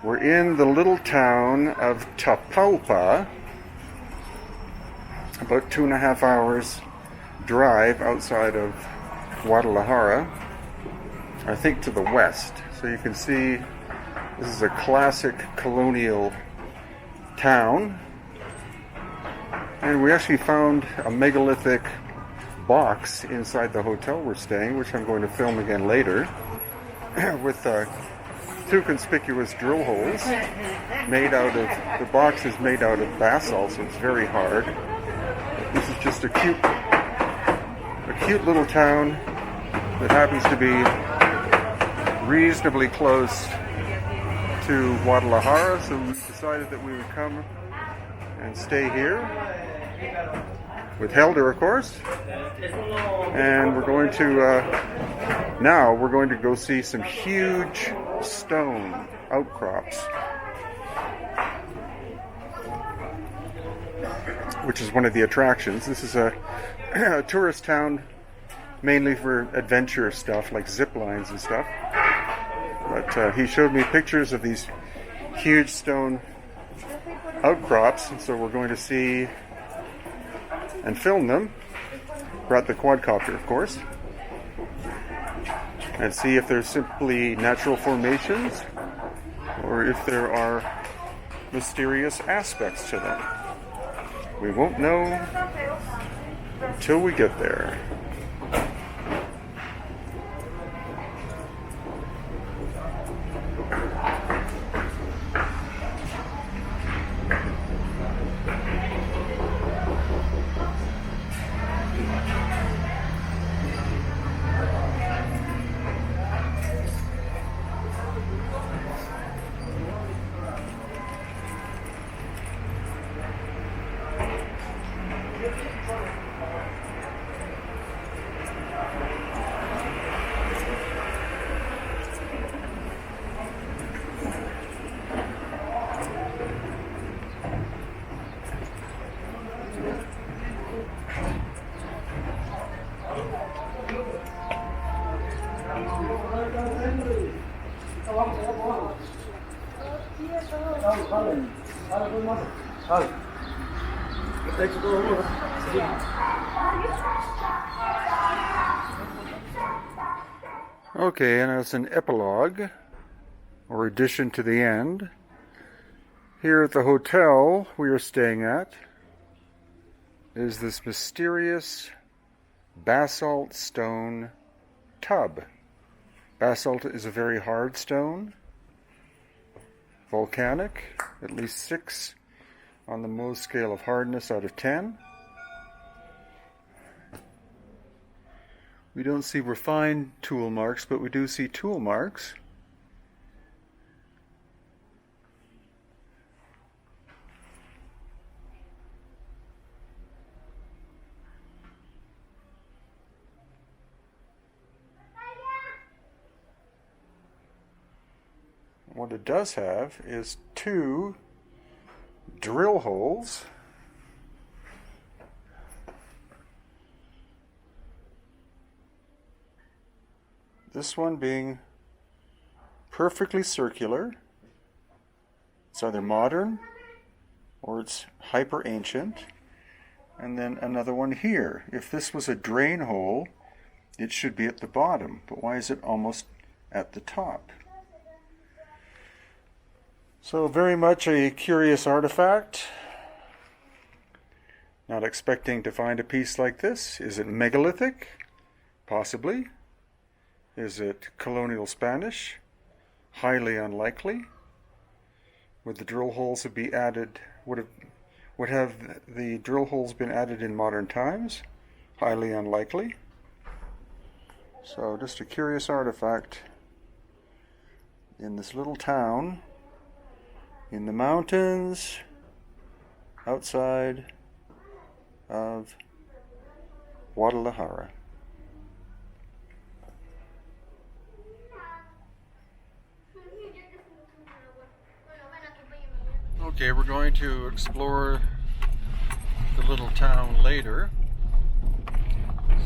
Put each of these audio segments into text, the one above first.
We're in the little town of Tapalpa, about 2.5 hours drive outside of Guadalajara, I think to the west. So you can see this is a classic colonial town. And we actually found a megalithic box inside the hotel we're staying, which I'm going to film again later, with two conspicuous drill holes made out of, the box is made out of basalt, so it's very hard. This is just a cute little town that happens to be reasonably close to Guadalajara, so we decided that we would come and stay here with Helder, of course. And we're going to now we're going to go see some huge stone outcrops, which is one of the attractions. This is a tourist town mainly for adventure stuff like zip lines and stuff. But he showed me pictures of these huge stone outcrops, and so we're going to see and film them. Brought the quadcopter, of course, and see if they're simply natural formations or if there are mysterious aspects to them. We won't know until we get there. Okay, and as an epilogue, or addition to the end, here at the hotel we are staying at is this mysterious basalt stone tub. Basalt is a very hard stone, volcanic, at least 6 on the Mohs scale of hardness out of 10. We don't see refined tool marks, but we do see tool marks. What it does have is 2 drill holes . This one being perfectly circular. It's either modern or it's hyper ancient. And then another one here. If this was a drain hole, it should be at the bottom. But why is it almost at the top? So very much a curious artifact. Not expecting to find a piece like this. Is it megalithic? Possibly. Is it colonial Spanish? Highly unlikely. Would the drill holes be added? Would have the drill holes been added in modern times? Highly unlikely. So just a curious artifact in this little town in the mountains outside of Guadalajara. Okay, we're going to explore the little town later.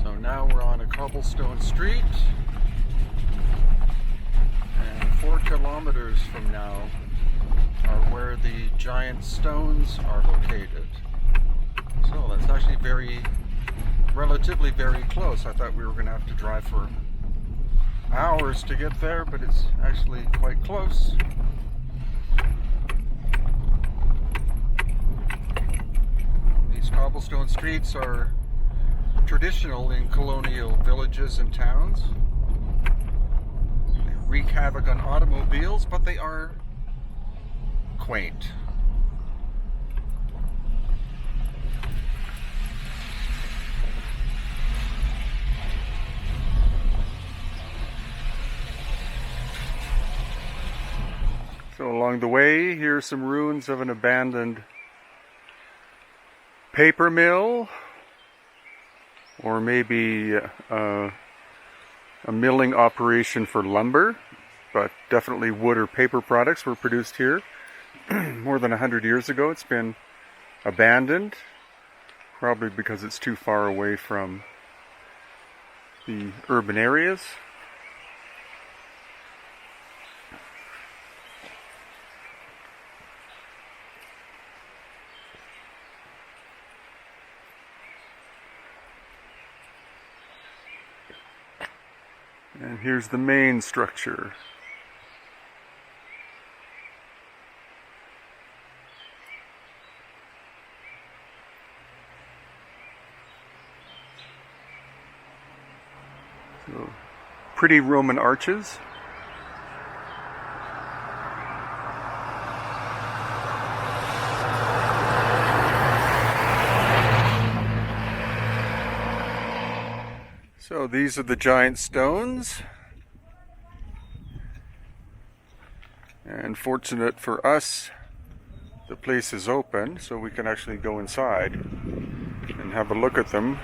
So now we're on a cobblestone street, and 4 kilometers from now are where the giant stones are located. So that's actually relatively very close. I thought we were going to have to drive for hours to get there, but it's actually quite close. These cobblestone streets are traditional in colonial villages and towns. They wreak havoc on automobiles, but they are quaint. So along the way, here's some ruins of an abandoned paper mill, or maybe a milling operation for lumber, but definitely wood or paper products were produced here more than 100 years ago. It's been abandoned, probably because it's too far away from the urban areas. And here's the main structure. So, pretty Roman arches. So these are the giant stones, and fortunate for us, the place is open, so we can actually go inside and have a look at them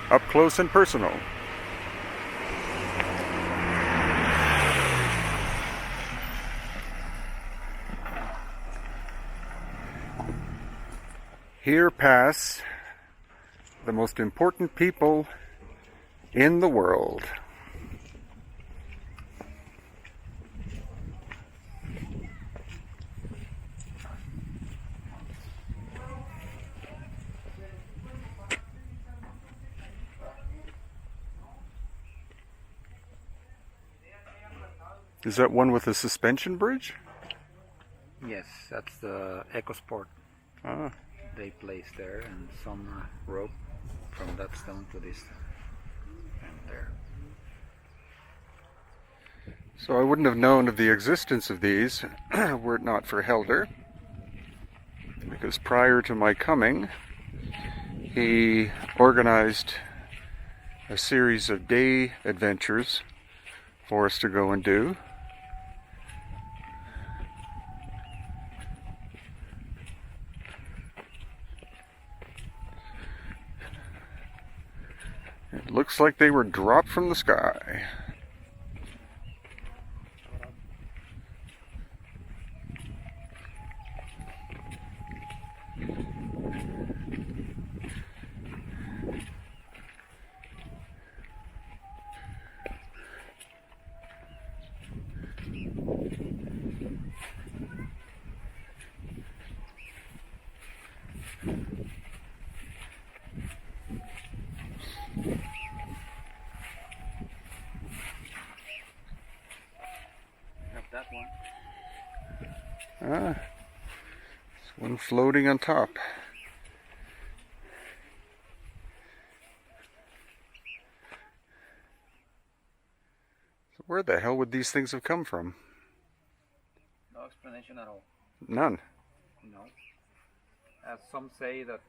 up close and personal. Here pass the most important people in the world. Is that one with a suspension bridge? Yes, that's the EcoSport. Ah. They placed there, and some rope from that stone to this and there. So I wouldn't have known of the existence of these were it not for Helder, because prior to my coming, he organized a series of day adventures for us to go and do. It looks like they were dropped from the sky. That one. Ah, there's one floating on top. So where the hell would these things have come from? No explanation at all. None. No. As some say that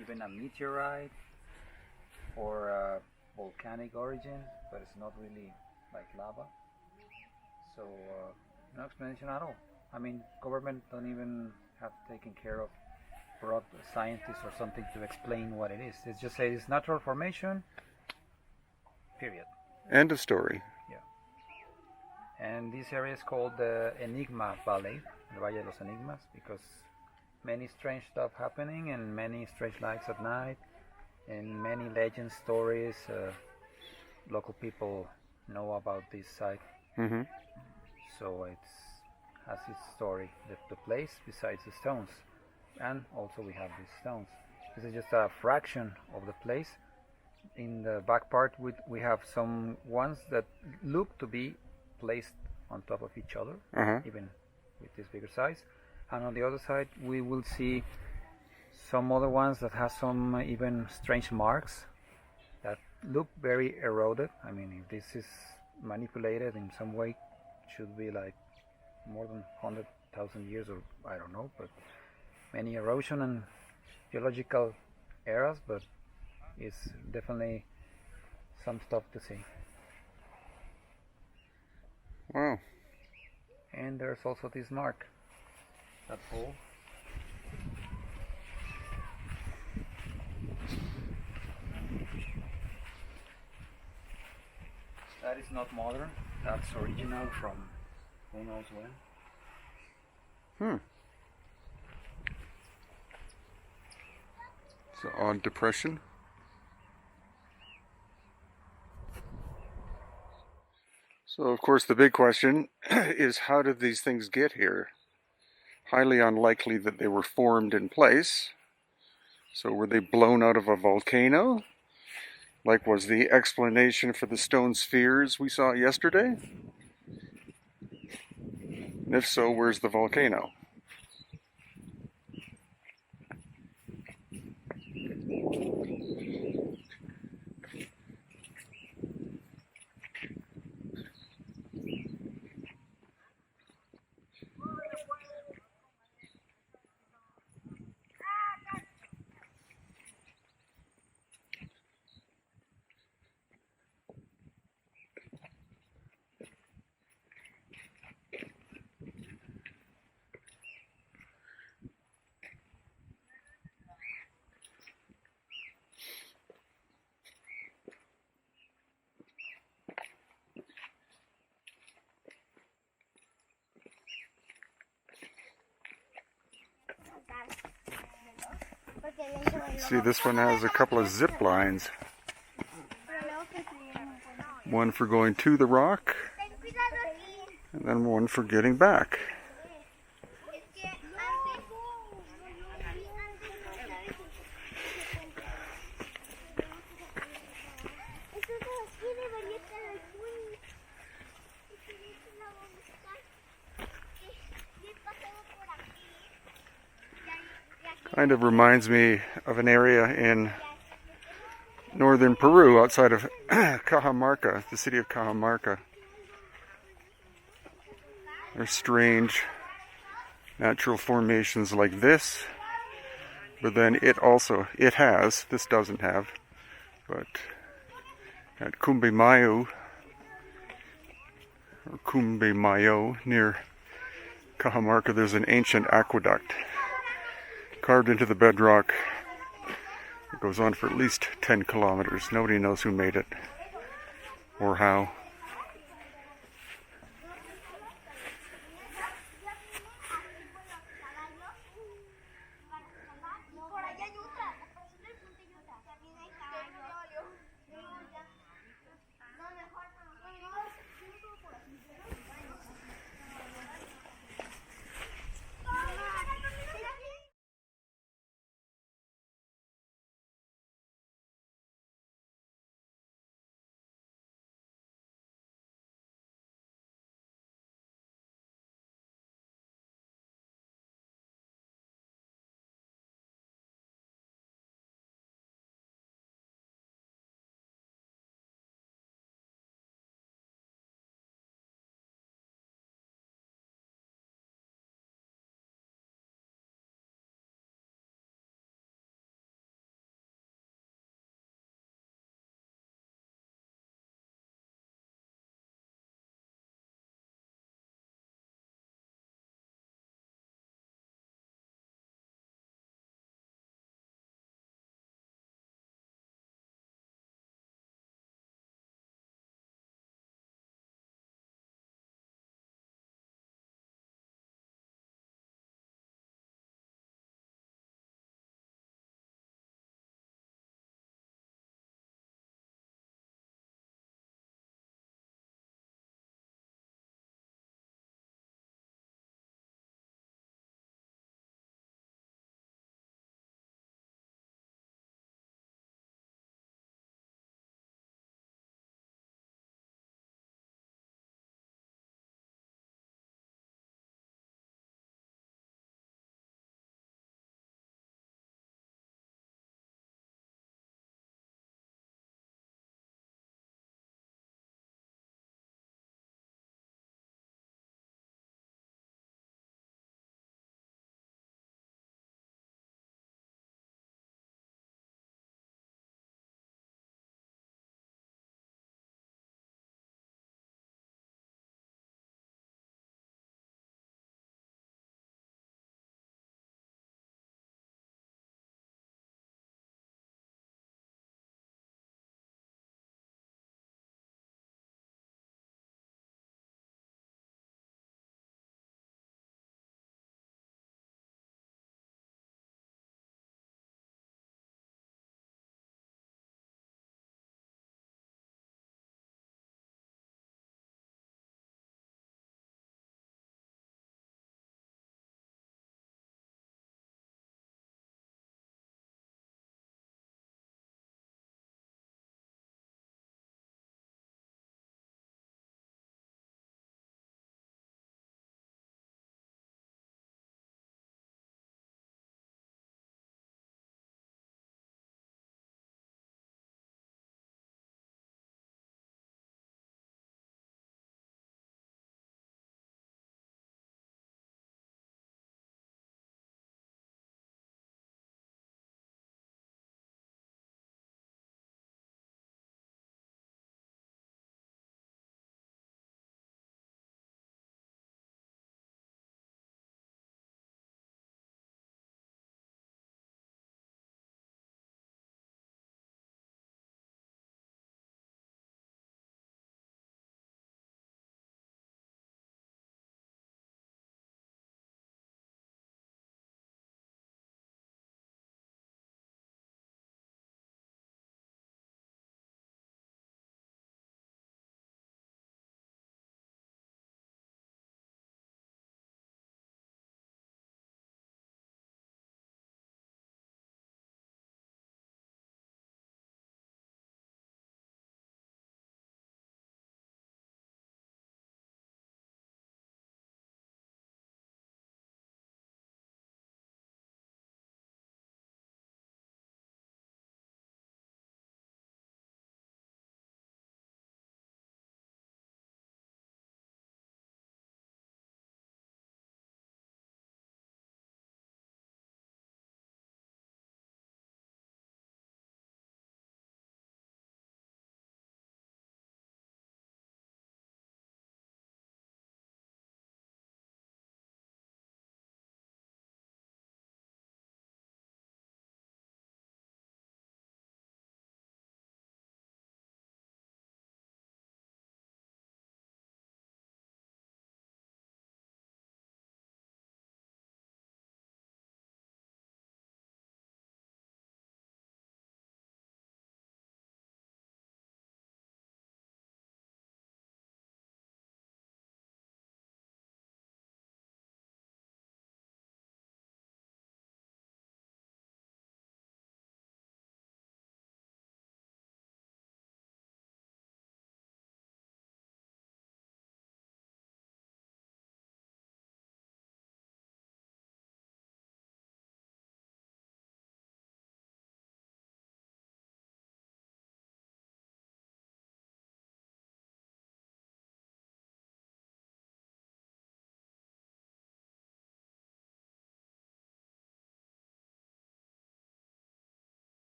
even a meteorite or a volcanic origin, but it's not really like lava. So no explanation at all. I mean, government don't even have taken care of brought scientists or something to explain what it is. It's just say it's natural formation. Period. End of story. Yeah. And this area is called the Enigma Valley, the Valle de los Enigmas, because many strange stuff happening and many strange lights at night and many legend stories. Local people know about this site. Mm-hmm. So it has its story. The place besides the stones, and also we have these stones. This is just a fraction of the place. In the back part, we have some ones that look to be placed on top of each other, even with this bigger size. And on the other side, we will see some other ones that have some even strange marks that look very eroded. I mean, if this is manipulated in some way, it should be like more than 100,000 years, or I don't know, but many erosion and geological eras, but it's definitely some stuff to see. Wow. And there's also this mark, that hole. That is not modern, that's original from who knows when. It's an odd depression. So, of course, the big question is, how did these things get here? Highly unlikely that they were formed in place. So were they blown out of a volcano, like was the explanation for the stone spheres we saw yesterday? And if so, where's the volcano? See, this one has a couple of zip lines. One for going to the rock, and then one for getting back. Kind of reminds me of an area in northern Peru outside of Cajamarca, the city of Cajamarca. There's strange natural formations like this, but then it has, this doesn't have, but at Cumbimayo, or Cumbimayo, near Cajamarca, there's an ancient aqueduct carved into the bedrock. It goes on for at least 10 kilometers. Nobody knows who made it or how.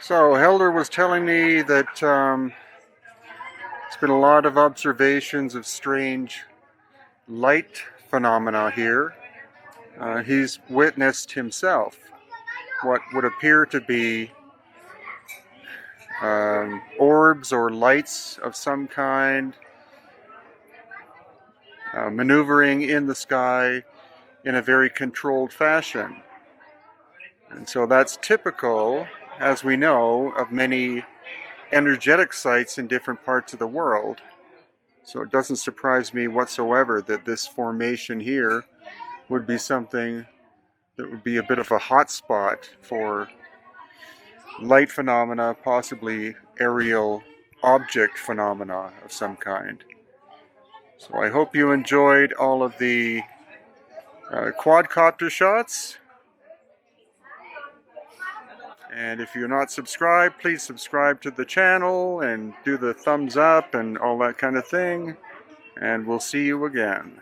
So Helder was telling me that there's been a lot of observations of strange light phenomena here. He's witnessed himself what would appear to be orbs or lights of some kind maneuvering in the sky in a very controlled fashion. And so that's typical, as we know, of many energetic sites in different parts of the world. So it doesn't surprise me whatsoever that this formation here would be something that would be a bit of a hot spot for light phenomena, possibly aerial object phenomena of some kind. So I hope you enjoyed all of the quadcopter shots. And if you're not subscribed, please subscribe to the channel and do the thumbs up and all that kind of thing. And we'll see you again.